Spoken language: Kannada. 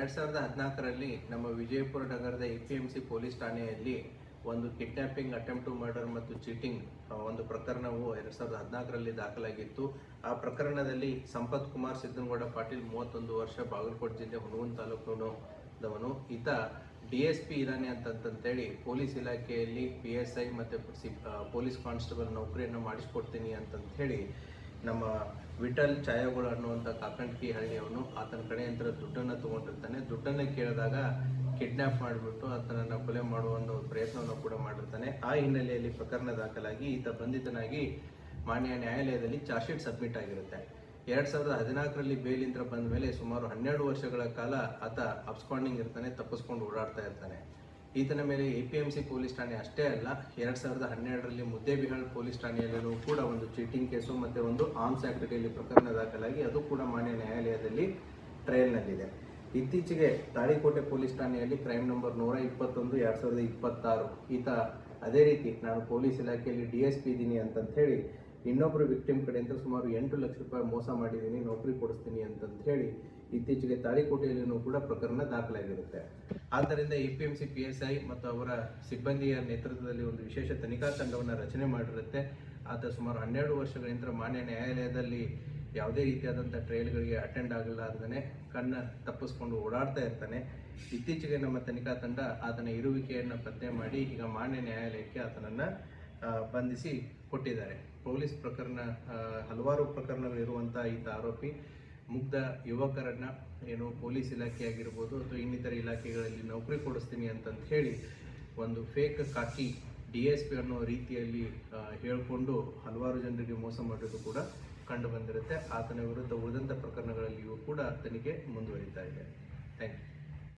2014ರಲ್ಲಿ ನಮ್ಮ ವಿಜಯಪುರ ನಗರದ ಎಪಿಎಂಸಿ ಪೊಲೀಸ್ ಠಾಣೆಯಲ್ಲಿ ಒಂದು ಕಿಡ್ನಾಪಿಂಗ್, ಅಟೆಂಪ್ಟ್ ಟು ಮರ್ಡರ್ ಮತ್ತು ಚೀಟಿಂಗ್ ಒಂದು ಪ್ರಕರಣವು 2014ರಲ್ಲಿ ದಾಖಲಾಗಿತ್ತು. ಆ ಪ್ರಕರಣದಲ್ಲಿ ಸಂಪತ್ ಕುಮಾರ್ ಸಿದ್ದನಗೌಡ ಪಾಟೀಲ್ 31 ವರ್ಷ, ಬಾಗಲಕೋಟೆ ಜಿಲ್ಲೆ ಹುಣಗುಂದ ತಾಲೂಕಿನವನು. ಈತ DSP ಇದ್ದಾನೆ ಅಂತಂತೇಳಿ ಪೊಲೀಸ್ ಇಲಾಖೆಯಲ್ಲಿ PSI ಮತ್ತು ಪೊಲೀಸ್ ಕಾನ್ಸ್ಟೇಬಲ್ ನೌಕರಿಯನ್ನು ಮಾಡಿಸ್ಕೊಡ್ತೀನಿ ಅಂತಂತ ಹೇಳಿ ನಮ್ಮ ವಿಠಲ್ ಛಾಯಾಗೋಳ ಅನ್ನುವಂಥ ಕಾಕಂಡ್ಕಿ ಹಳ್ಳಿಯವನು ಆತನ ಕಡೆಯಿಂದ ದುಡ್ಡನ್ನು ತಗೊಂಡಿರ್ತಾನೆ. ದುಡ್ಡನ್ನು ಕೇಳಿದಾಗ ಕಿಡ್ನಾಪ್ ಮಾಡಿಬಿಟ್ಟು ಆತನನ್ನು ಕೊಲೆ ಮಾಡುವ ಒಂದು ಪ್ರಯತ್ನವನ್ನು ಕೂಡ ಮಾಡಿರ್ತಾನೆ. ಆ ಹಿನ್ನೆಲೆಯಲ್ಲಿ ಪ್ರಕರಣ ದಾಖಲಾಗಿ ಈತ ಬಂಧಿತನಾಗಿ ಮಾನ್ಯ ನ್ಯಾಯಾಲಯದಲ್ಲಿ ಚಾರ್ಜ್ ಶೀಟ್ ಸಬ್ಮಿಟ್ ಆಗಿರುತ್ತೆ. 2014ರಲ್ಲಿ ಬೇಲಿಂದ ಬಂದ ಮೇಲೆ ಸುಮಾರು 12 ವರ್ಷಗಳ ಕಾಲ ಆತ ಅಬ್ಸ್ಕಾಂಡಿಂಗ್ ಇರ್ತಾನೆ, ತಪ್ಪಿಸ್ಕೊಂಡು ಓಡಾಡ್ತಾ ಇರ್ತಾನೆ. ಈತನ ಮೇಲೆ APMC ಪೊಲೀಸ್ ಠಾಣೆ ಅಷ್ಟೇ ಅಲ್ಲ, 2012ರಲ್ಲಿ ಮುದ್ದೇಬಿಹಾಳ್ ಪೊಲೀಸ್ ಠಾಣೆಯಲ್ಲೂ ಕೂಡ ಒಂದು ಚೀಟಿಂಗ್ ಕೇಸು ಮತ್ತು ಒಂದು ಆರ್ಮ್ಸ್ ಆಕ್ಟ್ ಅಡಿಯಲ್ಲಿ ಪ್ರಕರಣ ದಾಖಲಾಗಿ ಅದು ಕೂಡ ಮಾನ್ಯ ನ್ಯಾಯಾಲಯದಲ್ಲಿ ಟ್ರಯಲ್ನಲ್ಲಿದೆ. ಇತ್ತೀಚೆಗೆ ತಾಳಿಕೋಟೆ ಪೊಲೀಸ್ ಠಾಣೆಯಲ್ಲಿ ಕ್ರೈಮ್ ನಂಬರ್ 121 2026 ಈತ ಅದೇ ರೀತಿ ನಾನು ಪೊಲೀಸ್ ಇಲಾಖೆಯಲ್ಲಿ DSP ಇದ್ದೀನಿ ಅಂತಂತ ಹೇಳಿ ಇನ್ನೊಬ್ಬರು ವಿಕ್ಟಿಮ್ ಕಡೆಯಿಂದ ಸುಮಾರು 8 ಲಕ್ಷ ರೂಪಾಯಿ ಮೋಸ ಮಾಡಿದ್ದೀನಿ, ನೌಕರಿ ಕೊಡಿಸ್ತೀನಿ ಅಂತಂತ ಹೇಳಿ ಇತ್ತೀಚೆಗೆ ತಾಳಿಕೋಟೆಯಲ್ಲೂ ಕೂಡ ಪ್ರಕರಣ ದಾಖಲಾಗಿರುತ್ತೆ. ಆದ್ದರಿಂದ APMC PSI ಮತ್ತು ಅವರ ಸಿಬ್ಬಂದಿಯ ನೇತೃತ್ವದಲ್ಲಿ ಒಂದು ವಿಶೇಷ ತನಿಖಾ ತಂಡವನ್ನು ರಚನೆ ಮಾಡಿರುತ್ತೆ. ಆತ ಸುಮಾರು 12 ವರ್ಷಗಳಿಂದ ಮಾನ್ಯ ನ್ಯಾಯಾಲಯದಲ್ಲಿ ಯಾವುದೇ ರೀತಿಯಾದಂಥ ಟ್ರಯಲ್ಗಳಿಗೆ ಅಟೆಂಡ್ ಆಗಲಾರ್ದೇ ಕಣ್ಣು ತಪ್ಪಿಸ್ಕೊಂಡು ಓಡಾಡ್ತಾ ಇರ್ತಾನೆ. ಇತ್ತೀಚೆಗೆ ನಮ್ಮ ತನಿಖಾ ತಂಡ ಆತನ ಇರುವಿಕೆಯನ್ನು ಪತ್ತೆ ಮಾಡಿ ಈಗ ಮಾನ್ಯ ನ್ಯಾಯಾಲಯಕ್ಕೆ ಆತನನ್ನು ಬಂಧಿಸಿ ಕೊಟ್ಟಿದ್ದಾರೆ. ಪೊಲೀಸ್ ಪ್ರಕರಣ ಹಲವಾರು ಪ್ರಕರಣಗಳಿರುವಂಥ ಈತ ಆರೋಪಿ ಮುಗ್ಧ ಯುವಕರನ್ನು ಪೊಲೀಸ್ ಇಲಾಖೆ ಆಗಿರ್ಬೋದು ಅಥವಾ ಇನ್ನಿತರ ಇಲಾಖೆಗಳಲ್ಲಿ ನೌಕರಿ ಕೊಡಿಸ್ತೀನಿ ಅಂತಂತ ಹೇಳಿ ಒಂದು ಫೇಕ್ ಕಾಕಿ DSP ಅನ್ನೋ ರೀತಿಯಲ್ಲಿ ಹೇಳಿಕೊಂಡು ಹಲವಾರು ಜನರಿಗೆ ಮೋಸ ಮಾಡೋದು ಕೂಡ ಕಂಡು ಬಂದಿರುತ್ತೆ. ಆತನ ವಿರುದ್ಧ ಉಳಿದಂಥ ಪ್ರಕರಣಗಳಲ್ಲಿಯೂ ಕೂಡ ತನಿಖೆ ಮುಂದುವರಿತಾ ಇದೆ. Thank you.